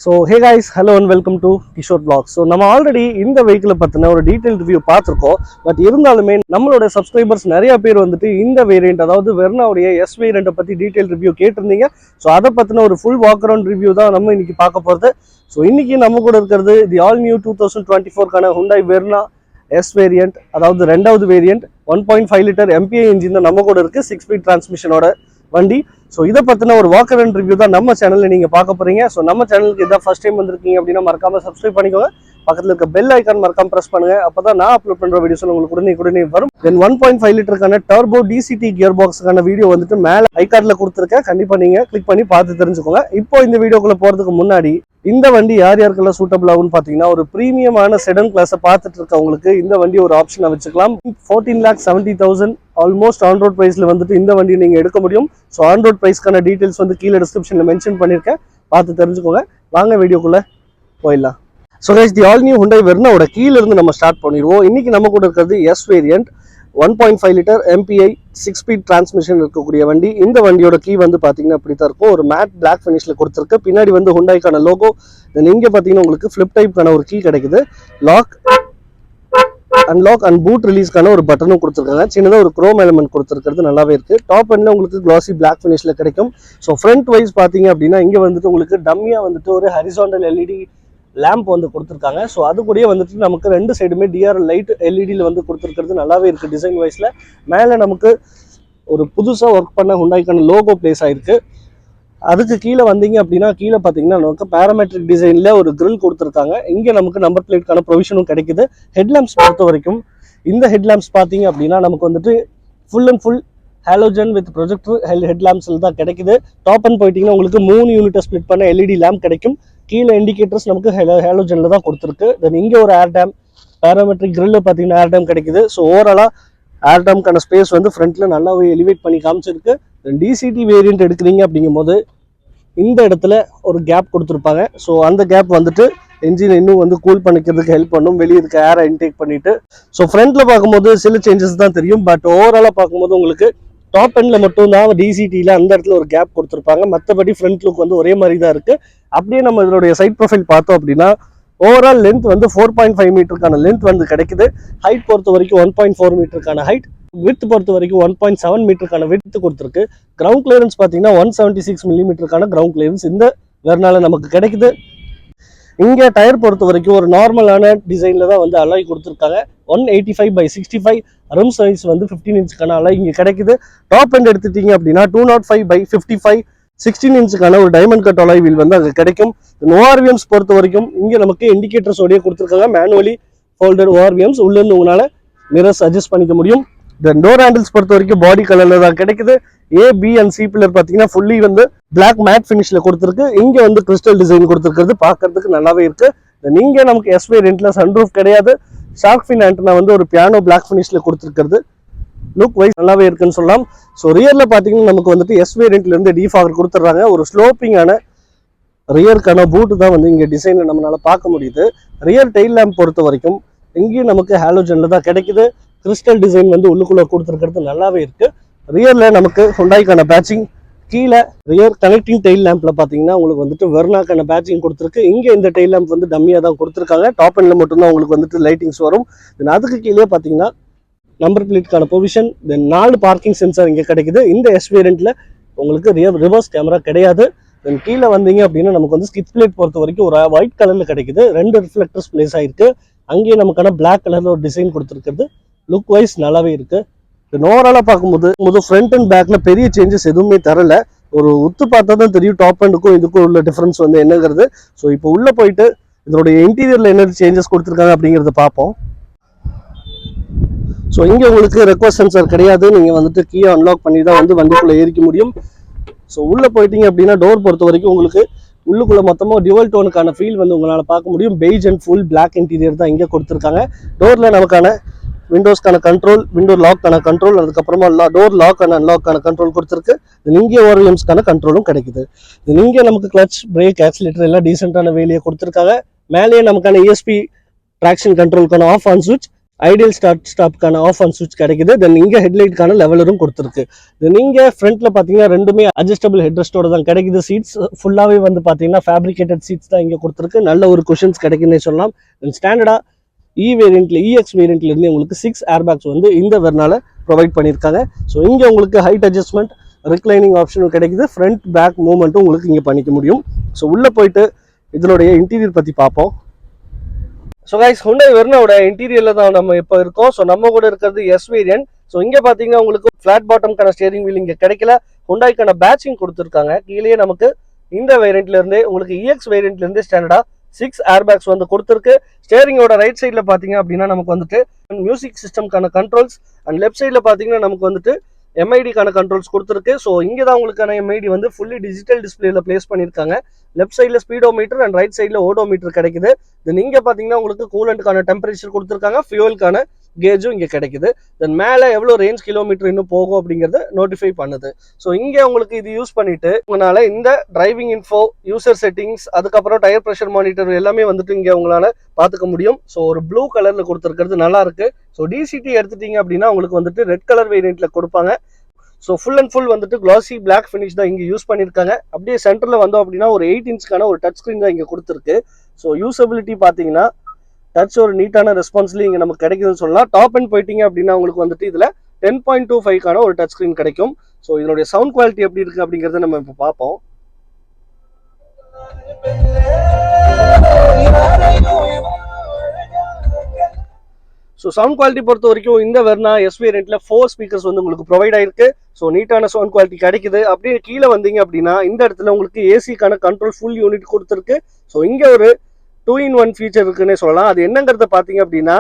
So hey guys, hello and welcome to Kishore Vlogs. So நம்ம already இந்த வெஹிக்கிளை பற்றின ஒரு டீட்டெயில் ரிவ்யூ பார்த்துருக்கோம். பட் இருந்தாலுமே நம்மளோட சப்ஸ்கிரைபர்ஸ் நிறைய பேர் வந்துட்டு இந்த வேரியண்ட், அதாவது வெர்னாவுடைய எஸ் வேரியண்ட்டை பற்றி டீட்டெயில் ரிவ்யூ கேட்டிருந்தீங்க. ஸோ அதை பற்றின ஒரு ஃபுல் வாக் அரவுண்ட் ரிவ்யூ தான் நம்ம இன்னைக்கு பார்க்க போகிறது. ஸோ இன்னைக்கு நம்ம கூட இருக்கிறது the all new 2024 Hyundai Verna S variant, அதாவது ரெண்டாவது வேரியண்ட் 1.5 லிட்டர் MPI இன்ஜின் தான் நம்ம கூட இருக்குது, 6 ஸ்பீட் டிரான்ஸ்மிஷனோட வண்டி. ஸோ இதை பற்றின ஒரு வாக் அரவுண்ட் ரிவ்யூ தான் நம்ம சேனலில் நீங்கள் பார்க்க போகிறீங்க. ஸோ நம்ம சேனலுக்கு இதான் ஃபர்ஸ்ட் டைம் வந்திருக்கீங்க அப்படின்னா மறக்காமல் சப்ஸ்கிரைப் பண்ணிக்கோங்க. பக்கத்தில் இருக்க பெல் ஐக்கான் மறக்காம ப்ரெஸ் பண்ணுங்க. அப்போ தான் நான் அப்லோட் பண்ணுற வீடியோஸ் உங்களுக்கு உடனே வரும். தென் 1.5 லிட்டருக்கான டர்போ டிசிடி கியர் பாக்ஸுக்கான வீடியோ வந்துட்டு மேலே ஐகார்டில் கொடுத்துருக்கேன். கண்டிப்பாக நீங்கள் கிளிக் பண்ணி பார்த்து தெரிஞ்சுக்கோங்க. இப்போ இந்த வீடியோக்குள்ளே போகிறதுக்கு முன்னாடி இந்த வண்டி யார் யாருக்கெல்லாம் சூட்டபிள் ஆகும்னு பார்த்தீங்கன்னா, ஒரு ப்ரீமியமான செடன் கிளாஸை பார்த்துட்டு இருக்கவங்களுக்கு இந்த வண்டி ஒரு ஆப்ஷனை வச்சுக்கலாம். 14,70,000 ஆல்மோஸ்ட் ஆன் ரோட் ப்ரைஸில் வந்துட்டு இந்த வண்டியை நீங்கள் எடுக்க முடியும். ஸோ ஆன் ரோட் ப்ரைஸ்க்கான டீட்டெயில்ஸ் வந்து கீழே டிஸ்கிரிப்ஷனில் மென்ஷன் பண்ணியிருக்கேன், பார்த்து தெரிஞ்சுக்கோங்க. வாங்க வீடியோக்குள்ளே போயிடலாம். So guys, the all new Hyundai Vernaவோட கீழிருந்து நம்ம ஸ்டார்ட் பண்ணிடுவோம். இன்னைக்கு நம்ம கூட இருக்கிறது S variant 1.5 litre MPI 6 speed transmission இருக்கக்கூடிய வண்டி. இந்த வண்டியோட கீ வந்து பார்த்தீங்கன்னா இப்படி தான் இருக்கும். ஒரு மேட் பிளாக் ஃபினிஷில் கொடுத்துருக்கு. பின்னாடி வந்து Hyundaiக்கான லோகோ. தென் இங்கே பார்த்தீங்கன்னா உங்களுக்கு ஃப்ளிப் டைப்க்கான ஒரு கீ கிடைக்குது. லாக் அன்லாக் அண்ட் பூட் ரிலீஸ்க்கான ஒரு பட்டனும் கொடுத்துருக்காங்க. சின்னதாக ஒரு குரோம் எலமெண்ட் கொடுத்துருக்கிறது நல்லாவே இருக்குது. டாப் எண்டில் உங்களுக்கு கிளாசி பிளாக் ஃபினிஷில் கிடைக்கும். ஸோ ஃப்ரண்ட் வைஸ் பார்த்தீங்க அப்படின்னா இங்கே வந்துட்டு உங்களுக்கு டம்மியாக வந்துட்டு ஒரு ஹரிசாண்டல் LED லேம்ப் வந்து கொடுத்துருக்காங்க. ஸோ அது கூடயே வந்துட்டு நமக்கு ரெண்டு சைடுமே டிஆர் லைட் LEDயில் வந்து கொடுத்துருக்கிறது நல்லாவே இருக்குது டிசைன் வைஸில். மேலே நமக்கு ஒரு புதுசாக ஒர்க் பண்ண Hyundaiக்கான லோகோ பிளேஸ் ஆகிருக்கு. அதுக்கு கீழே வந்தீங்க அப்படின்னா கீழே பார்த்தீங்கன்னா நமக்கு பேராமெட்ரிக் டிசைனில் ஒரு கிரில் கொடுத்துருக்காங்க. இங்கே நமக்கு நம்பர் பிளேட்கான ப்ரொவிஷனும் கிடைக்குது. ஹெட்லாம்ப்ஸ் பொறுத்த வரைக்கும் இந்த ஹெட்லாம்ப்ஸ் பார்த்தீங்க அப்படின்னா நமக்கு வந்துட்டு full and full halogen with projector ஹெட்லாம்ப்ஸில் தான் கிடைக்குது. டாப் அண்ட் போயிட்டீங்கன்னா உங்களுக்கு 3 யூனிட்டை ஸ்ப்ளிட் பண்ண LED லேம்ப் கிடைக்கும். கீழே இண்டிகேட்டர்ஸ் நமக்கு ஹாலோஜனில் தான் கொடுத்துருக்கு. தென் இங்கே ஒரு ஏர் டேம், பேராமெட்ரிக் கிரில் பார்த்தீங்கன்னா ஏர் டேம் கிடைக்குது. ஸோ ஓவராலாக ஏர் டேம்க்கான ஸ்பேஸ் வந்து ஃப்ரண்ட்டில் நல்லாவே எலிவேட் பண்ணி காமிச்சிருக்கு. தென் டிசிடி வேரியண்ட் எடுக்கிறீங்க அப்படிங்கும்போது இந்த இடத்துல ஒரு கேப் கொடுத்துருப்பாங்க. ஸோ அந்த கேப் வந்துட்டு என்ஜின் இன்னும் வந்து கூல் பண்ணிக்கிறதுக்கு ஹெல்ப் பண்ணும், வெளியே இருக்க ஏரை இன்டேக் பண்ணிட்டு. ஸோ ஃப்ரண்ட்டில் பார்க்கும்போது சில சேஞ்சஸ் தான் தெரியும். பட் ஓவராலாக பார்க்கும்போது உங்களுக்கு டாப் எண்டில் மட்டும் தான் டிசிடியில் அந்த இடத்துல ஒரு கேப் கொடுத்துருப்பாங்க. மற்றபடி ஃப்ரண்ட் லுக் வந்து ஒரே மாதிரி தான் இருக்குது. அப்படியே நம்ம இதனுடைய சைட் ப்ரொஃபைல் பார்த்தோம் அப்படின்னா ஓவரால் லென்த் வந்து 4.5 மீட்டருக்கான லென்த் வந்து கிடைக்குது. ஹைட் பொறுத்த வரைக்கும் 1.4 மீட்டருக்கான ஹைட், வித் பொறுத்த வரைக்கும் 1.7 மீட்டருக்கான வித் கொடுத்துருக்கு. கிரவுண்ட் கிளியரன்ஸ் பார்த்தீங்கன்னா 176 மில்லிமீட்டருக்கான கிரவுண்ட் கிளியரன்ஸ் இந்த வெர்னால நமக்கு கிடைக்குது. இங்கே டயர் பொறுத்த வரைக்கும் ஒரு நார்மலான டிசைனில் தான் வந்து அலாய் கொடுத்துருக்காங்க. 185/65 rim சைஸ் வந்து 15 இன்ச்சுக்கான அலாய் இங்கே கிடைக்குது. டாப் எண்ட் எடுத்துட்டீங்க அப்படின்னா 205/55 16 இன்ச்சுக்கான ஒரு டைமண்ட் கட் அலாய் வீல் வந்து அங்கே கிடைக்கும். ORVMs பொறுத்த வரைக்கும் இங்கே நமக்கு இண்டிகேட்டர்ஸோடய கொடுத்துருக்காங்க. மேனுவலி ஃபோல்டர் ORVMs உள்ளேருந்து உங்களால் மிரர்ஸ் அட்ஜஸ்ட் பண்ணிக்க முடியும். தென் டோர் ஹேண்டில்ஸ் பொறுத்த வரைக்கும் பாடி கலரில் தான் கிடைக்குது. A, B and C pillar பார்த்தீங்கன்னா ஃபுல்லி வந்து பிளாக் மேட் ஃபினிஷில் கொடுத்துருக்கு. இங்கே வந்து கிறிஸ்டல் டிசைன் கொடுத்துருக்கிறது பார்க்கறதுக்கு நல்லாவே இருக்குது. தென் இங்கே நமக்கு எஸ் வேரியண்ட்டில் சன்ரூஃப் கிடையாது. ஷார்க் ஃபின் ஆண்டனா வந்து ஒரு பியானோ பிளாக் ஃபினிஷில் கொடுத்துருக்கிறது லுக் வைஸ் நல்லாவே இருக்குன்னு சொல்லலாம். ஸோ ரியரில் பார்த்தீங்கன்னா நமக்கு வந்துட்டு எஸ் வேரியண்ட்லேருந்து டிஃபாகர் கொடுத்துட்றாங்க. ஒரு ஸ்லோப்பிங்கான ரியருக்கான பூட்டு தான் வந்து இங்கே டிசைனில் நம்மளால் பார்க்க முடியுது. ரியர் டெயில் லேம்ப் பொறுத்த வரைக்கும் இங்கேயும் நமக்கு ஹாலோஜனில் தான் கிடைக்குது. கிறிஸ்டல் டிசைன் வந்து உள்ளுக்குள்ளே கொடுத்துருக்கிறது நல்லாவே இருக்குது. ரியரில் நமக்கு Hyundaiக்கான பேட்சிங், கீழே ரியர் கனெக்டிங் டெயில் லேம்பில் பார்த்தீங்கன்னா உங்களுக்கு வந்துட்டு வெர்னாக்கான பேட்சிங் கொடுத்துருக்கு. இங்கே இந்த டெயில் லேம்ப் வந்து டம்மியாக தான் கொடுத்துருக்காங்க. டாப் எண்டில் மட்டும்தான் உங்களுக்கு வந்துட்டு லைட்டிங்ஸ் வரும். தென் அதுக்கு கீழே பார்த்தீங்கன்னா நம்பர் பிளேட்கான பொசிஷன், தென் 4 பார்க்கிங் சென்சார் இங்கே கிடைக்குது. இந்த எஸ் வேரியண்ட்டில் உங்களுக்கு ரிவர்ஸ் கேமரா கிடையாது. தென் கீழே வந்தீங்க அப்படின்னா நமக்கு வந்து ஸ்கிட் பிளேட் பொறுத்த வரைக்கும் ஒரு ஒயிட் கலரில் கிடைக்குது. 2 ரிஃப்ளெக்டர்ஸ் பிளேஸ் ஆகிருக்கு. அங்கேயே நமக்கான பிளாக் கலரில் ஒரு டிசைன் கொடுத்துருக்கிறது லுக் வைஸ் நல்லாவே இருக்குது. தென் ஓவராலாக பார்க்கும்போது ஃப்ரண்ட் அண்ட் பேக்கில் பெரிய சேஞ்சஸ் எதுவுமே தரல. ஒரு உத்து பார்த்தா தான் தெரியும் டாப் எண்டுக்கும் இதுக்கும் உள்ள டிஃப்ரென்ஸ் வந்து என்னங்கிறது. ஸோ இப்போ உள்ளே போயிட்டு இதனுடைய இன்டீரியரில் என்ன சேஞ்சஸ் கொடுத்துருக்காங்க அப்படிங்கிறத பார்ப்போம். ஸோ இங்கே உங்களுக்கு ரெக்வஸ்ட் சென்சார் கிடையாது. நீங்கள் வந்துட்டு கீயை அன்லாக் பண்ணி தான் வந்து வண்டிக்குள்ளே ஏறிக்க முடியும். ஸோ உள்ளே போயிட்டீங்க அப்படின்னா டோர் பொறுத்த வரைக்கும் உங்களுக்கு உள்ளுக்குள்ளே மொத்தமாக டியூவல் டோனுக்கான ஃபீல் வந்து உங்களால் பார்க்க முடியும். Beige and full black interior தான் இங்கே கொடுத்துருக்காங்க. டோரில் நமக்கான விண்டோஸ்க்கான கண்ட்ரோல், விண்டோ லாக்கான கண்ட்ரோல், அதுக்கப்புறமா டோர் லாக் அண்ட் அன்லாக்கான கண்ட்ரோல் கொடுத்துருக்கு. இங்கே ORVMsக்கான கண்ட்ரோலும் கிடைக்குது. இங்கே நமக்கு கிளச், பிரேக், ஆக்சிலேட்டர் எல்லாம் டீசெண்டான வேலையை கொடுத்துருக்காங்க. மேலேயே நமக்கான ESP ட்ராக்ஷன் கண்ட்ரோலுக்கான ஆஃப் ஆன் சுவிட்ச், ஐடியல் ஸ்டார்ட் ஸ்டாப்க்கான ஆஃப் ஆன் சுவிட்ச் கிடைக்குது. தென் இங்கே ஹெட்லைட்கான லெவலரும் கொடுத்துருக்கு. தென் இங்கே ஃப்ரண்ட்டில் பார்த்தீங்கன்னா ரெண்டுமே அட்ஜஸ்டபிள் ஹெட்ரெஸ்டோட தான் கிடைக்குது. சீட்ஸ் ஃபுல்லாகவே வந்து பார்த்தீங்கன்னா ஃபேப்ரிகேட்டட் சீட்ஸ் தான் இங்கே கொடுத்துருக்கு. நல்ல ஒரு குஷன்ஸ் கிடைக்குதுன்னு சொல்லலாம். தென் ஸ்டாண்டர்டாக இஎக்ஸ் வேரியண்ட்லேருந்து உங்களுக்கு 6 ஏர்பேக்ஸ் வந்து இந்த வெர்னால ப்ரொவைட் பண்ணியிருக்காங்க. ஸோ இங்கே உங்களுக்கு ஹைட் அட்ஜஸ்ட்மெண்ட் ரிக்ளைனிங் ஆப்ஷனும் கிடைக்குது. ஃப்ரண்ட் பேக் மூவ்மெண்ட்டும் உங்களுக்கு இங்கே பண்ணிக்க முடியும். ஸோ உள்ளே போயிட்டு இதனுடைய இன்டீரியர் பற்றி பார்ப்போம். ஸோ கைஸ், ஹுண்டாய் வெர்னாவோட இன்டீரியர்ல தான் நம்ம இப்போ இருக்கோம். ஸோ நம்ம கூட இருக்கிறது எஸ் வேரியன்ட். ஸோ இங்கே பார்த்தீங்கன்னா உங்களுக்கு ஃபிளாட் பாட்டம்கான ஸ்டேரிங் வீல் இங்கே கிடைக்கல. ஹுண்டாய்க்கான பேட்சிங் கொடுத்துருக்காங்க. கீழே நமக்கு இந்த வேரியண்ட்ல இருந்தே உங்களுக்கு இஎக்ஸ் வேரியண்ட்ல இருந்தே ஸ்டாண்டர்டா 6 ஏர்பேக்ஸ் வந்து கொடுத்துருக்கு. ஸ்டேரிங்கோட ரைட் சைடில் பார்த்தீங்க அப்படின்னா நமக்கு வந்துட்டு மியூசிக் சிஸ்டம்கான கண்ட்ரோல்ஸ் அண்ட் லெஃப்ட் சைடில் பார்த்தீங்கன்னா நமக்கு வந்துட்டு எம்ஐடிக்கான கண்ட்ரோல்ஸ் கொடுத்துருக்கு. ஸோ இங்கே தான் உங்களுக்கான எம்ஐடி வந்து ஃபுல்லி டிஜிட்டல் டிஸ்பிளேல பிளேஸ் பண்ணியிருக்காங்க. லெஃப்ட் சைடில் ஸ்பீடோமீட்டர் அண்ட் ரைட் சைடில் ஓடோமீட்டர் கிடைக்குது. தென் இங்கே பார்த்தீங்கன்னா உங்களுக்கு கூலண்ட்கான டெம்பரேச்சர் கொடுத்துருக்காங்க. ஃபியூவலுக்கான கேஜும் இங்கே கிடைக்குது. தென் மேலே எவ்வளோ ரேஞ்ச் கிலோமீட்டர் இன்னும் போகும் அப்படிங்கிறத நோட்டிஃபை பண்ணுது. ஸோ இங்கே உங்களுக்கு இது யூஸ் பண்ணிட்டு உங்களால் இந்த டிரைவிங் இன்ஃபோ, யூசர் செட்டிங்ஸ், அதுக்கப்புறம் டயர் ப்ரெஷர் மானிட்டர் எல்லாமே வந்துட்டு இங்கே உங்களால் பார்த்துக்க முடியும். ஸோ ஒரு ப்ளூ கலரில் கொடுத்துருக்கிறது நல்லா இருக்கு. ஸோ டிசிடி எடுத்துட்டீங்க அப்படின்னா உங்களுக்கு வந்துட்டு ரெட் கலர் வேரியண்ட்ல கொடுப்பாங்க. ஸோ ஃபுல் அண்ட் ஃபுல் வந்துட்டு கிளாசி பிளாக் ஃபினிஷ் தான் இங்கே யூஸ் பண்ணியிருக்காங்க. அப்படியே சென்டரில் வந்தோம் அப்படின்னா ஒரு 8 இன்ச்சுக்கான ஒரு டச் ஸ்க்ரீன் தான் இங்கே கொடுத்துருக்கு. ஸோ யூசபிலிட்டி பார்த்தீங்கன்னா டச் ஒரு நீட்டான ரெஸ்பான்ஸ்லேயும் இங்கே நமக்கு கிடைக்குதுன்னு சொல்லலாம். டாப் அண்ட் போயிட்டீங்க அப்படின்னா உங்களுக்கு வந்துட்டு இதில் 10.25க்கான ஒரு டச் ஸ்க்ரீன் கிடைக்கும். ஸோ இதனுடைய சவுண்ட் குவாலிட்டி எப்படி இருக்குது அப்படிங்கிறத நம்ம இப்போ பார்ப்போம். ஸோ சவுண்ட் குவாலிட்டி பொறுத்த வரைக்கும் இந்த வெர்னா எஸ் வேரியண்ட்ல 4 ஸ்பீக்கர்ஸ் வந்து உங்களுக்கு ப்ரொவைட் ஆயிருக்கு. ஸோ நீட்டான சவுண்ட் குவாலிட்டி கிடைக்குது. அப்படியே கீழே வந்தீங்க அப்படின்னா இந்த இடத்துல உங்களுக்கு ஏசிக்கான கண்ட்ரோல் ஃபுல் யூனிட் கொடுத்துருக்கு. ஸோ இங்கே ஒரு 2-in-1 ஃபீச்சர் இருக்குன்னே சொல்லலாம். அது என்னங்கிறத பார்த்தீங்க அப்படின்னா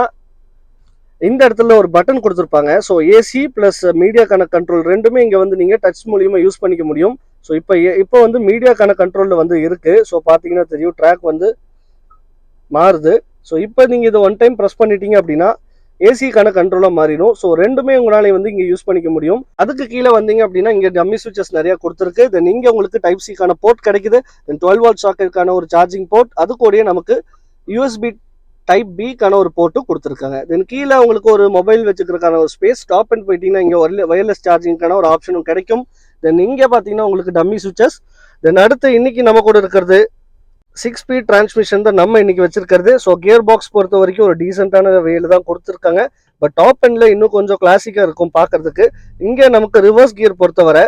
இந்த இடத்துல ஒரு பட்டன் கொடுத்துருப்பாங்க. ஸோ ஏசி பிளஸ் மீடியாக்கான கண்ட்ரோல் ரெண்டுமே இங்கே வந்து நீங்கள் டச் மூலியமாக யூஸ் பண்ணிக்க முடியும். ஸோ இப்போ வந்து மீடியாக்கான கண்ட்ரோலில் வந்து இருக்கு. ஸோ பார்த்தீங்கன்னா தெரியும் ட்ராக் வந்து மாறுது. ஸோ இப்போ நீங்கள் இதை ஒன் டைம் ப்ரெஸ் பண்ணிட்டீங்க அப்படின்னா ஏசிக்கான கண்ட்ரோலாக மாறிடும். ஸோ ரெண்டுமே உங்களால் வந்து இங்கே யூஸ் பண்ணிக்க முடியும். அதுக்கு கீழே வந்தீங்க அப்படின்னா இங்கே டம்மி சுவிச்சஸ் நிறைய கொடுத்துருக்கு. தென் இங்கே உங்களுக்கு டைப் சிக்கான போர்ட் கிடைக்குது. தென் 12 வாட் சாக்கெட்டுக்கான ஒரு சார்ஜிங் போர்ட், அது கூடயே நமக்கு யூஎஸ்பி டைப் பிக்கான ஒரு போர்ட்டும் கொடுத்துருக்காங்க. தென் கீழே உங்களுக்கு ஒரு மொபைல் வச்சுக்கிறதுக்கான ஒரு ஸ்பேஸ். டாப் அண்ட் போயிட்டீங்கன்னா இங்கே வயர்லெஸ் சார்ஜிங்கான ஒரு ஆப்ஷனும் கிடைக்கும். தென் இங்கே பார்த்தீங்கன்னா உங்களுக்கு டம்மி சுவிச்சஸ். தென் அடுத்து இன்னைக்கு நம்ம கூட இருக்கிறது 6 ஸ்பீட் டிரான்ஸ்மிஷன் தான் நம்ம இன்னைக்கு வச்சிருக்கிறது. ஸோ கியர் பாக்ஸ் பொறுத்த வரைக்கும் ஒரு டீசென்டான வேலை தான் கொடுத்துருக்காங்க. பட் டாப் எண்ட்ல இன்னும் கொஞ்சம் கிளாசிக்கா இருக்கும் பார்க்கறதுக்கு. இங்கே நமக்கு ரிவர்ஸ் கியர் பொறுத்தவரை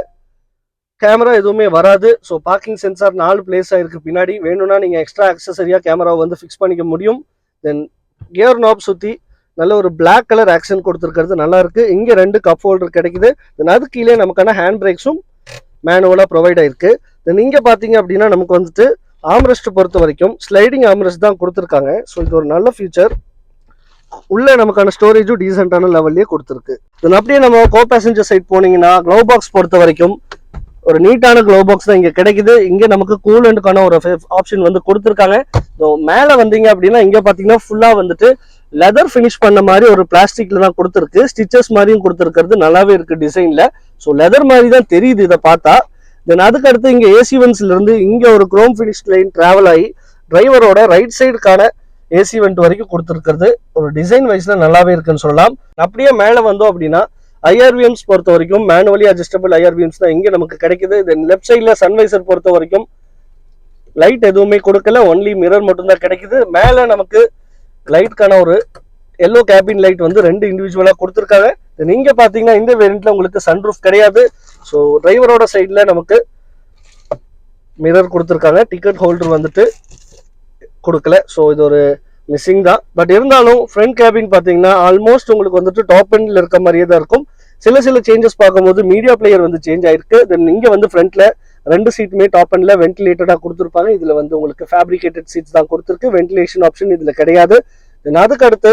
கேமரா எதுவுமே வராது. ஸோ பார்க்கிங் சென்சார் 4 பிளேஸ் ஆயிருக்கு பின்னாடி. வேணும்னா நீங்கள் எக்ஸ்ட்ரா ஆக்சசரியாக கேமராவை வந்து ஃபிக்ஸ் பண்ணிக்க முடியும். தென் கியர் நாப் சுற்றி நல்ல ஒரு பிளாக் கலர் ஆக்ஷன் கொடுத்துருக்கிறது நல்லா இருக்கு. இங்கே 2 கப் ஹோல்டர் கிடைக்குது. தென் அது கீழே நமக்கான ஹேண்ட் பிரேக்ஸும் மேனுவலாக ப்ரொவைட் ஆயிருக்கு. தென் இங்கே பார்த்தீங்க அப்படின்னா நமக்கு வந்துட்டு ஆம்ரெஸ்ட் பொறுத்த வரைக்கும் ஸ்லைடிங் ஆம்ரெஸ்ட் தான் கொடுத்துருக்காங்க. ஸோ இது ஒரு நல்ல ஃபீச்சர். உள்ள நமக்கான ஸ்டோரேஜும் டீசென்டான லெவல்லே கொடுத்துருக்கு. தென் அப்படியே நம்ம கோ பேசஞ்சர் சைட் போனீங்கன்னா க்ளவ் பாக்ஸ் பொறுத்த வரைக்கும் ஒரு நீட்டான க்ளவ் பாக்ஸ் தான் இங்கே கிடைக்குது. இங்கே நமக்கு கூலண்ட்கான ஒரு ஆப்ஷன் வந்து கொடுத்துருக்காங்க. ஸோ மேலே வந்தீங்க அப்படின்னா இங்கே பார்த்தீங்கன்னா ஃபுல்லாக வந்துட்டு லெதர் ஃபினிஷ் பண்ண மாதிரி ஒரு பிளாஸ்டிக்ல தான் கொடுத்துருக்கு. ஸ்டிச்சஸ் மாதிரியும் கொடுத்துருக்கிறது நல்லாவே இருக்கு டிசைன்ல. ஸோ லெதர் மாதிரி தான் தெரியுது இதை பார்த்தா. தென் அதுக்கு அடுத்து இங்கே ஏசி வென்ட்ஸ்ல இருந்து இங்கே ஒரு குரோம் ஃபினிஷ் லைன் டிராவல் ஆகி டிரைவரோட ரைட் சைடுக்கான ஏசி வெண்ட் வரைக்கும் கொடுத்துருக்கிறது ஒரு டிசைன் வைஸ்ல நல்லாவே இருக்குன்னு சொல்லலாம். அப்படியே மேலே வந்தோம் அப்படின்னா ஐஆர்விஎம்ஸ் பொறுத்த வரைக்கும் மேனுவலி அட்ஜஸ்டபிள் ஐஆர்விஎம்ஸ் தான் இங்கே நமக்கு கிடைக்குது. தென் லெஃப்ட் சைடில் சன்வைசர் பொறுத்த வரைக்கும் லைட் எதுவுமே கொடுக்கல, ஒன்லி மிரர் மட்டும்தான் கிடைக்குது. மேலே நமக்கு லைட்கான ஒரு எல்லோ கேபின் லைட் வந்து 2 இண்டிவிஜுவலாக கொடுத்துருக்காங்க. தென் இங்கே பார்த்தீங்கன்னா இந்த வேரியண்ட்ல உங்களுக்கு சன்ரூஃப் கிடையாது. ஸோ டிரைவரோட சைடில் நமக்கு மிரர் கொடுத்துருக்காங்க. டிக்கெட் ஹோல்டர் வந்துட்டு கொடுக்கல. ஸோ இது ஒரு மிஸ்ஸிங் தான். பட் இருந்தாலும் ஃப்ரண்ட் கேபின் பார்த்தீங்கன்னா ஆல்மோஸ்ட் உங்களுக்கு வந்துட்டு டாப் எண்ட்ல இருக்க மாதிரியே தான் இருக்கும். சில சேஞ்சஸ் பார்க்கும்போது மீடியா பிளேயர் வந்து சேஞ்ச் ஆயிருக்கு. தென் இங்கே வந்து ஃப்ரண்ட்ல 2 சீட்டுமே டாப் எண்ட்ல வென்டிலேட்டடாக கொடுத்துருப்பாங்க. இதில் வந்து உங்களுக்கு ஃபேப்ரிகேட்டட் சீட்ஸ் தான் கொடுத்துருக்கு. வென்டிலேஷன் ஆப்ஷன் இதில் கிடையாது. தென் அதுக்கு அடுத்து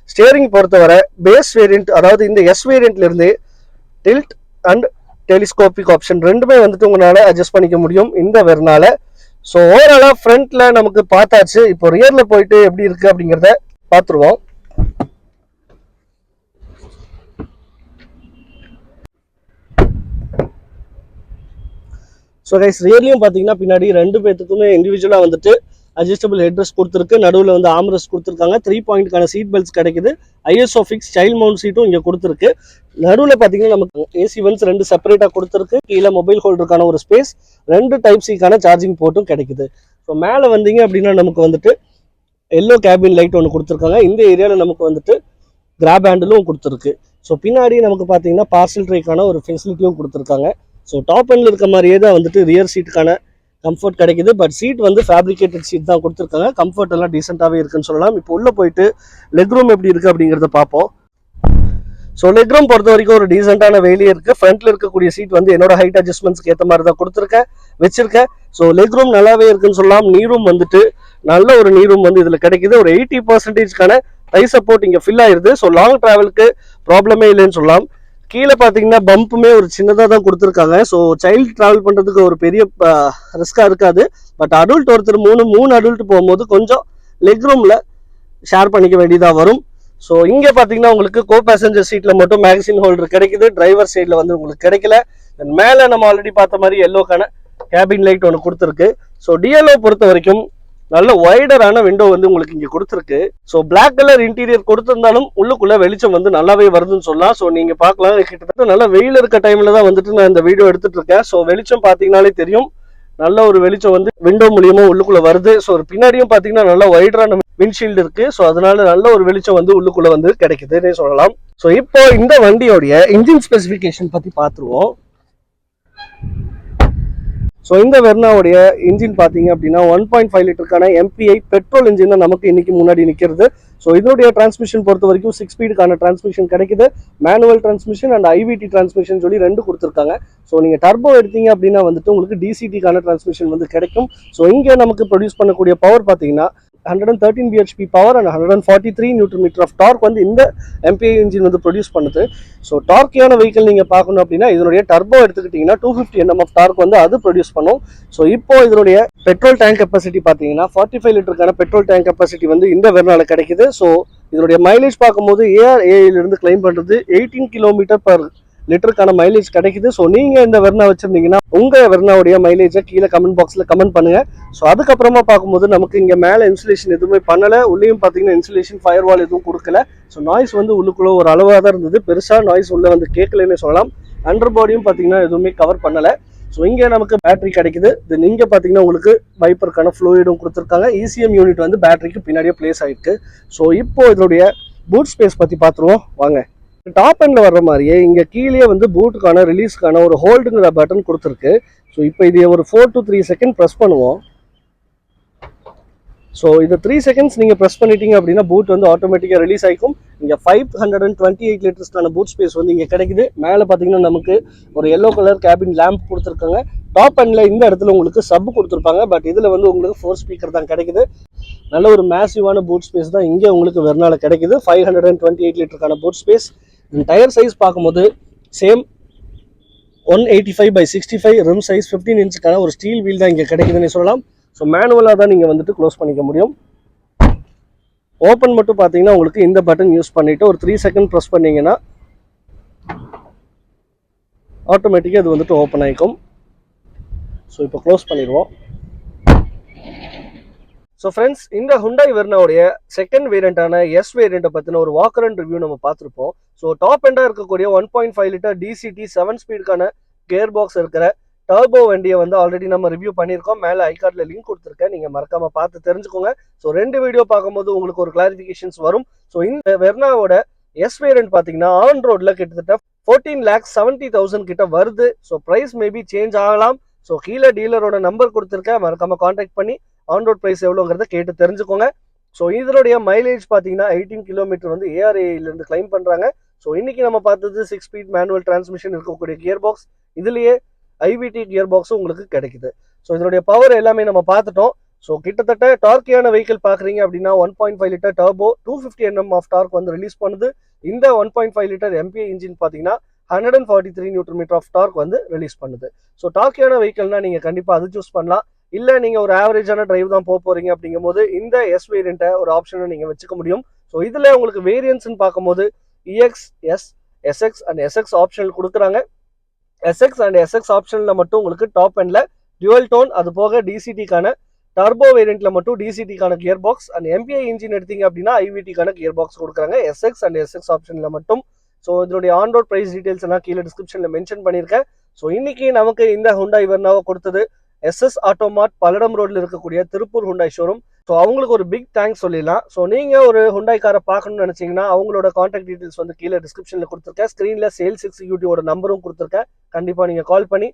ஸ்டியரிங் பொறுத்தவரை பேஸ் வேரியன்ட், அதாவது இந்த எஸ் வேரியன்ட்ல இருந்து டில்ட் அண்ட் டெலிஸ்கோபிக் ஆப்ஷன் ரெண்டுமே வந்துட்டு உங்களால அட்ஜஸ்ட் பண்ணிக்க முடியும் இந்த வெர்னால. ஸோ ஓவராலா ஃப்ரண்ட்ல நமக்கு பார்த்தாச்சு. இப்போ ரியர்ல போயிட்டு எப்படி இருக்கு அப்படிங்கிறத பார்த்துருவோம். ஸோ கைஸ் ரியர்லையும் பார்த்தீங்கன்னா பின்னாடி 2 பேத்துக்குமே இண்டிவிஜுவலாக வந்துட்டு அட்ஜஸ்டபிள் ஹெட்ரெஸ்ட் கொடுத்துருக்கு, நடுவில் வந்து ஆம்ரெஸ்ட் கொடுத்துருக்காங்க, 3 பாயிண்ட்கான சீட் பெல்ட்ஸ் கிடைக்குது, ஐஎஸ்ஓ ஃபிக்ஸ் சைல்ட் மவுண்ட் சீட்டும் இங்கே கொடுத்துருக்கு. நடுவில் பார்த்தீங்கன்னா நமக்கு ஏசி வென்ஸ் 2 செப்பரேட்டாக கொடுத்துருக்கு, கீழே மொபைல் ஹோல்டருக்கான ஒரு ஸ்பேஸ், 2 டைப் சிக்கான சார்ஜிங் போர்ட்டும் கிடைக்குது. ஸோ மேலே வந்தீங்க அப்படின்னா நமக்கு வந்துட்டு எல்லோ கேபின் லைட் ஒன்று கொடுத்துருக்காங்க. இந்த ஏரியாவில் நமக்கு வந்துட்டு கிராப் ஹேண்டிலும் கொடுத்துருக்கு. ஸோ பின்னாடி நமக்கு பார்த்தீங்கன்னா பார்சல் ட்ரேக்கான ஒரு ஃபெசிலிட்டியும் கொடுத்துருக்காங்க. ஸோ டாப் எண்டில் இருக்க மாதிரியே தான் வந்துட்டு ரியர் சீட்டுக்கான கம்ஃபர்ட் கிடைக்குது. பட் சீட் வந்து ஃபேப்ரிகேட்டட் சீட் தான் கொடுத்துருக்காங்க. கம்ஃபர்ட் எல்லாம் டீசெண்டாகவே இருக்குன்னு சொல்லலாம். இப்போ உள்ளே போயிட்டு லெக் ரூம் எப்படி இருக்குது அப்படிங்கிறத பார்ப்போம். ஸோ லெக் ரூம் பொறுத்த வரைக்கும் ஒரு டீசெண்டான வேலையே இருக்குது. ஃப்ரண்ட்டில் இருக்கக்கூடிய சீட் வந்து என்னோட ஹைட் அட்ஜஸ்ட்மெண்ட்ஸ்க்கு ஏற்ற மாதிரி தான் வச்சிருக்கேன். ஸோ லெக் ரூம் நல்லாவே இருக்குன்னு சொல்லலாம். நீ ரூம் வந்துட்டு நல்ல ஒரு நீ ரூம் வந்து இதில் கிடைக்குது. ஒரு 80% டை சப்போர்ட் இங்கே ஃபில் ஆயிருது. ஸோ லாங் டிராவலுக்கு ப்ராப்ளமே இல்லைன்னு சொல்லலாம். கீழே பார்த்தீங்கன்னா பம்புமே ஒரு சின்னதாக தான் கொடுத்துருக்காங்க. ஸோ சைல்டு ட்ராவல் பண்ணுறதுக்கு ஒரு பெரிய ரிஸ்காக இருக்காது. பட் அடல்ட் ஒருத்தர் மூணு அடல்ட் போகும்போது கொஞ்சம் லெக் ரூமில் ஷேர் பண்ணிக்க வேண்டியதாக வரும். ஸோ இங்கே பார்த்தீங்கன்னா உங்களுக்கு கோ பேசஞ்சர் சீட்டில் மட்டும் மேகசின் ஹோல்டர் கிடைக்குது, டிரைவர் சைடில் வந்து உங்களுக்கு கிடைக்கல. மேலே நம்ம ஆல்ரெடி பார்த்த மாதிரி எல்லோக்கான கேபின் லைட் ஒன்று கொடுத்துருக்கு. ஸோ டிஎல்ஓ பொறுத்த வரைக்கும் நல்ல வைடரான விண்டோ வந்து உங்களுக்கு இங்கே கொடுத்துருக்கு. ஸோ பிளாக் கலர் இன்டீரியர் கொடுத்துருந்தாலும் உள்ளுக்குள்ள வெளிச்சம் வந்து நல்லாவே வருதுன்னு சொல்லலாம். ஸோ நீங்கள் பார்க்கலாம், கிட்டத்தட்ட நல்ல வெயில் இருக்க டைமில் தான் வந்துட்டு நான் இந்த வீடியோ எடுத்துட்டு இருக்கேன். ஸோ வெளிச்சம் பார்த்தீங்கன்னாலே தெரியும், நல்ல ஒரு வெளிச்சம் வந்து விண்டோ மூலியமா உள்ளுக்குள்ள வருது. ஸோ பின்னாடியும் பார்த்தீங்கன்னா நல்ல வைடரான விண்ட்ஷீல்டு இருக்கு. ஸோ அதனால நல்ல ஒரு வெளிச்சம் வந்து உள்ளுக்குள்ள வந்து கிடைக்குதுன்னே சொல்லலாம். ஸோ இப்போ இந்த வண்டியோடைய இன்ஜின் ஸ்பெசிஃபிகேஷன் பற்றி பார்த்துருவோம். ஸோ இந்த வெர்னாவுடைய இன்ஜின் பார்த்தீங்க அப்படின்னா 1.5 லிட்டருக்கான MPI பெட்ரோல் இன்ஜின் தான் நமக்கு இன்னைக்கு முன்னாடி நிற்கிறது. ஸோ இதனுடைய டிரான்ஸ்மிஷன் பொறுத்த வரைக்கும் 6 ஸ்பீடுக்கான டிரான்ஸ்மிஷன் கிடைக்குது. Manual transmission and IVT transmission சொல்லி 2 கொடுத்துருக்காங்க. ஸோ நீங்கள் டர்போ எடுத்தீங்க அப்படின்னா வந்துட்டு உங்களுக்கு DCTக்கான டிரான்ஸ்மிஷன் வந்து கிடைக்கும். ஸோ இங்கே நமக்கு ப்ரொடியூஸ் பண்ணக்கூடிய பவர் பார்த்தீங்கன்னா 113 bhp power and 143 newton metre of torque வந்து இந்த MPI இன்ஜின் வந்து ப்ரொடியூஸ் பண்ணுது. ஸோ டார்க்கியான வெஹிக்கிள் நீங்கள் பார்க்கணும் அப்படின்னா இதனுடைய டர்போ எடுத்துக்கிட்டிங்கன்னா 250 Nm ஆஃப் டார்க் வந்து அது ப்ரொடியூஸ் பண்ணும். ஸோ இப்போ இதனுடைய பெட்ரோல் டேங்க் கெப்பாசிட்டி பார்த்தீங்கன்னா 45 லிட்டருக்கான பெட்ரோல் டேங்க் கெப்பாசிட்டி வந்து இந்த வெர்னால கிடைக்குது. ஸோ இதனுடைய மைலேஜ் பார்க்கும்போது ARAIலிருந்து கிளைம் பண்ணுறது 18 km/லிட்டருக்கான மைலேஜ் கிடைக்குது. ஸோ நீங்கள் இந்த வெர்னா வச்சிருந்தீங்கன்னா உங்கள் வெர்னாவுடைய மைலேஜை கீழே கமெண்ட் பாக்ஸில் கமெண்ட் பண்ணுங்க. ஸோ அதுக்கப்புறமா பார்க்கும்போது நமக்கு இங்கே மேலே இன்சுலேஷன் எதுவுமே பண்ணலை. உள்ளேயும் பார்த்தீங்கன்னா இன்சுலேஷன் ஃபயர் வால் எதுவும் கொடுக்கல. ஸோ நாய்ஸ் வந்து உள்ளுக்குள்ள ஒரு அளவாக தான் இருந்தது, பெருசாக நாய்ஸ் உள்ள வந்து கேட்கலன்னு சொல்லலாம். அண்டர் பாடியும் பார்த்தீங்கன்னா எதுவுமே கவர் பண்ணலை. ஸோ இங்கே நமக்கு பேட்டரி கிடைக்குது. தென் இங்கே பார்த்தீங்கன்னா உங்களுக்கு வைப்பருக்கான ஃப்ளூயிடும் கொடுத்துருக்காங்க. ECM யூனிட் வந்து பேட்டரிக்கு பின்னாடியே பிளேஸ் ஆகிருக்கு. ஸோ இப்போ இதனுடைய பூட் ஸ்பேஸ் பற்றி பார்த்துருவோம் வாங்க. டாப் எண்ட்ல வர்ற மாதிரியே இங்கே கீழே வந்து பூட்டுக்கான ரிலீஸ்க்கான ஒரு ஹோல்டுங்கிற பட்டன் கொடுத்துருக்கு. ஸோ இப்போ இதை ஒரு 4 to 3 செகண்ட் ப்ரெஸ் பண்ணுவோம். ஸோ இது 3 செகண்ட்ஸ் நீங்கள் ப்ரெஸ் பண்ணிட்டீங்க அப்படின்னா பூட் வந்து ஆட்டோமேட்டிக்காக ரிலீஸ் ஆகிக்கும். இங்கே 528 லிட்டர்ஸ்க்கான பூட் ஸ்பேஸ் வந்து இங்கே கிடைக்குது. மேலே பார்த்தீங்கன்னா நமக்கு ஒரு எல்லோ கலர் கேபின் லேம்ப் கொடுத்துருக்காங்க. டாப் எண்டில் இந்த இடத்துல உங்களுக்கு சப் கொடுத்துருப்பாங்க. பட் இதில் வந்து உங்களுக்கு 4 ஸ்பீக்கர் தான் கிடைக்குது. நல்ல ஒரு மேசிவான பூட் ஸ்பேஸ் தான் இங்கே உங்களுக்கு வெர்னால கிடைக்குது. 528 லிட்டருக்கான பூட் ஸ்பேஸ். டயர் சைஸ் பார்க்கும்போது சேம் 185/65 ரிம் சைஸ் 15 இன்ச்சுக்கான ஒரு ஸ்டீல் வீல் தான் இங்கே கிடைக்குதுன்னு சொல்லலாம். ஸோ மேனுவலாக தான் நீங்கள் வந்துட்டு க்ளோஸ் பண்ணிக்க முடியும். ஓப்பன் மட்டும் பார்த்தீங்கன்னா உங்களுக்கு இந்த பட்டன் யூஸ் பண்ணிவிட்டு ஒரு 3 செகண்ட் ப்ரெஸ் பண்ணிங்கன்னா ஆட்டோமேட்டிக்காக இது வந்துட்டு ஓப்பன் ஆகிக்கும். ஸோ இப்போ க்ளோஸ் பண்ணிடுவோம். ஸோ ஃப்ரெண்ட்ஸ், இந்த ஹுண்டாய் வெர்னாவுடைய செகண்ட் வேரியண்டான S வேரியண்ட்டை பற்றின ஒரு வாக்கர் அண்ட் ரிவ்யூ நம்ம பார்த்துருப்போம். ஸோ டாப் எண்டாக இருக்கக்கூடிய 1.5 லிட்டர் DCT 7 ஸ்பீடுக்கான கியர் பாக்ஸ் இருக்கிற டர்போ வண்டியை வந்து ஆல்ரெடி நம்ம ரிவ்யூ பண்ணியிருக்கோம். மேலே ஐகார்டில் லிங்க் கொடுத்துருக்கேன், நீங்கள் மறக்காமல் பார்த்து தெரிஞ்சுக்கோங்க. ஸோ 2 வீடியோ பார்க்கும்போது உங்களுக்கு ஒரு கிளாரிஃபிகேஷன்ஸ் வரும். ஸோ இந்த வெர்னாவோட S வேரியண்ட் பார்த்தீங்கன்னா ஆன் ரோடில் கிட்டத்தட்ட 14,70,000 கிட்ட வருது. ஸோ ப்ரைஸ் மேபி சேஞ்ச் ஆகலாம். ஸோ கீழே டீலரோட நம்பர் கொடுத்துருக்கேன், மறக்காமல் கான்டாக்ட் பண்ணி ஆன் ரோட் ப்ரைஸ் எவ்வளோங்கிறத கேட்டு தெரிஞ்சுக்கோங்க. ஸோ இதனுடைய மைலேஜ் பார்த்தீங்கன்னா 18 கிலோமீட்டர் வந்து ARAIலிருந்து கிளைம் பண்ணுறாங்க. ஸோ இன்னைக்கு நம்ம பார்த்தது 6 ஸ்பீட் மேனுவல் டிரான்ஸ்மிஷன் இருக்கக்கூடிய கியர் பாக்ஸ், இதுலேயே IVT கியர் பாக்ஸும் உங்களுக்கு கிடைக்குது. ஸோ இதனுடைய பவர் எல்லாமே நம்ம பார்த்துட்டோம். ஸோ கிட்டத்தட்ட டார்க்கியான வெஹிக்கிள் பார்க்குறீங்க அப்படின்னா 1.5 litre turbo 250 Nm of torque வந்து ரிலீஸ் பண்ணுது. இந்த 1.5 லிட்டர் MPI இன்ஜின் பார்த்தீங்கன்னா 143 நியூட்டன் மீட்டர் ஆஃப் டார்க் வந்து ரிலீஸ் பண்ணுது. ஸோ டார்க்கியான வெஹிக்கிள்னா நீங்கள் கண்டிப்பாக அது சூஸ் பண்ணலாம். இல்லை நீங்கள் ஒரு ஆவரேஜான டிரைவ் தான் போகிறீங்க அப்படிங்கும் போது இந்த S வேரியண்ட்டை ஒரு ஆப்ஷனை நீங்கள் வச்சுக்க முடியும். ஸோ இதில் உங்களுக்கு வேரியன்ட்ஸ்ன்னு பார்க்கும்போது EX, S, SX and SX optional கொடுக்குறாங்க. SX அண்ட் SX ஆப்ஷனில் மட்டும் உங்களுக்கு டாப் எண்டில் டியூவல் டோன், அது போக DCTக்கான டர்போ வேரியண்ட்ல மட்டும் டிசிடிக்கான gear box and MPI engine எடுத்தீங்க அப்படின்னா ஐவிடிக்கான கியர் பாக்ஸ் கொடுக்குறாங்க எஸ்எக்ஸ் அண்ட் எஸ்எக்ஸ் ஆப்ஷன்ல மட்டும். ஸோ இதனுடைய ஆன் ரோட் ப்ரைஸ் டீடைல்ஸ் எல்லாம் கீழே டிஸ்கிரிப்ஷன்ல மென்ஷன் பண்ணியிருக்கேன். ஸோ இன்னைக்கு நமக்கு இந்த ஹுண்டாய் வெர்னாவை கொடுத்தது எஸ்எஸ் ஆட்டோமார்ட் பல்லடம் ரோட்ல இருக்கக்கூடிய திருப்பூர் ஹுண்டாய் ஷோரூம். ஸோ அவங்களுக்கு ஒரு பிக் தேங்க்ஸ் சொல்லிடலாம். ஸோ நீங்க ஒரு ஹுண்டாய் காரை பார்க்கணும்னு நினைச்சீங்கன்னா அவங்களோட கான்டாக்ட் டீடைல்ஸ் வந்து கீழே டிஸ்கிரிப்ஷன்ல கொடுத்துருக்கேன். ஸ்கிரீன்ல சேல்ஸ் எக்ஸிக்யூட்டிவோட நம்பரும் கொடுத்துருக்கேன். கண்டிப்பா நீங்க கால் பண்ணி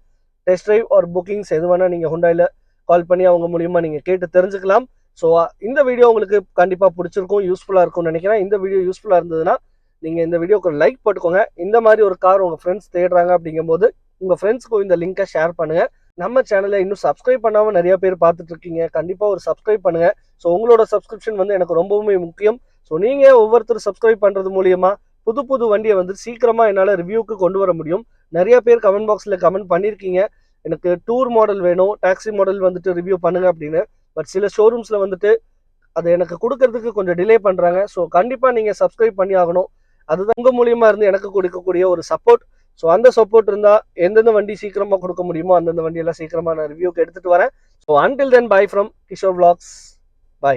டெஸ்ட் டிரைவ் ஆர் புக்கிங்ஸ் எது வேணா நீங்க ஹுண்டாயில கால் பண்ணி அவங்க மூலியமா நீங்க கேட்டு தெரிஞ்சுக்கலாம். ஸோ இந்த வீடியோ உங்களுக்கு கண்டிப்பா பிடிச்சிருக்கும், யூஸ்ஃபுல்லா இருக்கும்னு நினைக்கிறேன். இந்த வீடியோ யூஸ்ஃபுல்லா இருந்ததுன்னா நீங்க இந்த வீடியோக்கு லைக் போட்டுக்கோங்க. இந்த மாதிரி ஒரு கார் உங்க ஃப்ரெண்ட்ஸ் தேடுறாங்க அப்படிங்கும்போது உங்க ஃப்ரெண்ட்ஸ்க்கு இந்த லிங்கை ஷேர் பண்ணுங்க. நம்ம சேனலை இன்னும் சப்ஸ்கிரைப் பண்ணாம நிறைய பேர் பார்த்துட்டு இருக்கீங்க, கண்டிப்பா ஒரு சப்ஸ்கிரைப் பண்ணுங்க. ஸோ உங்களோட சப்ஸ்கிரிப்ஷன் வந்து எனக்கு ரொம்பவுமே முக்கியம். ஸோ நீங்க ஒவ்வொருத்தரும் சப்ஸ்கிரைப் பண்றது மூலியமா புது புது வண்டியை வந்து சீக்கிரமா என்னால் ரிவ்யூக்கு கொண்டு வர முடியும். நிறைய பேர் கமெண்ட் பாக்ஸ்ல கமெண்ட் பண்ணியிருக்கீங்க, எனக்கு டூர் மாடல் வேணும், டாக்ஸி மாடல் வந்துட்டு ரிவ்யூ பண்ணுங்க அப்படின்னு. பட் சில ஷோரூம்ஸ்ல வந்துட்டு அதை எனக்கு கொடுக்கறதுக்கு கொஞ்சம் டிலே பண்றாங்க. ஸோ கண்டிப்பா நீங்க சப்ஸ்கிரைப் பண்ணி ஆகணும். அதுதான் உங்க மூலியமா இருந்து எனக்கு கொடுக்கக்கூடிய ஒரு சப்போர்ட். ஸோ அந்த சப்போர்ட் இருந்தா எந்தெந்த வண்டி சீக்கிரமா கொடுக்க முடியுமோ அந்தந்த வண்டி எல்லாம் சீக்கிரமா நான் ரிவ்யூக்கு எடுத்துட்டு வரேன். So until then bye from Kishore vlogs. By.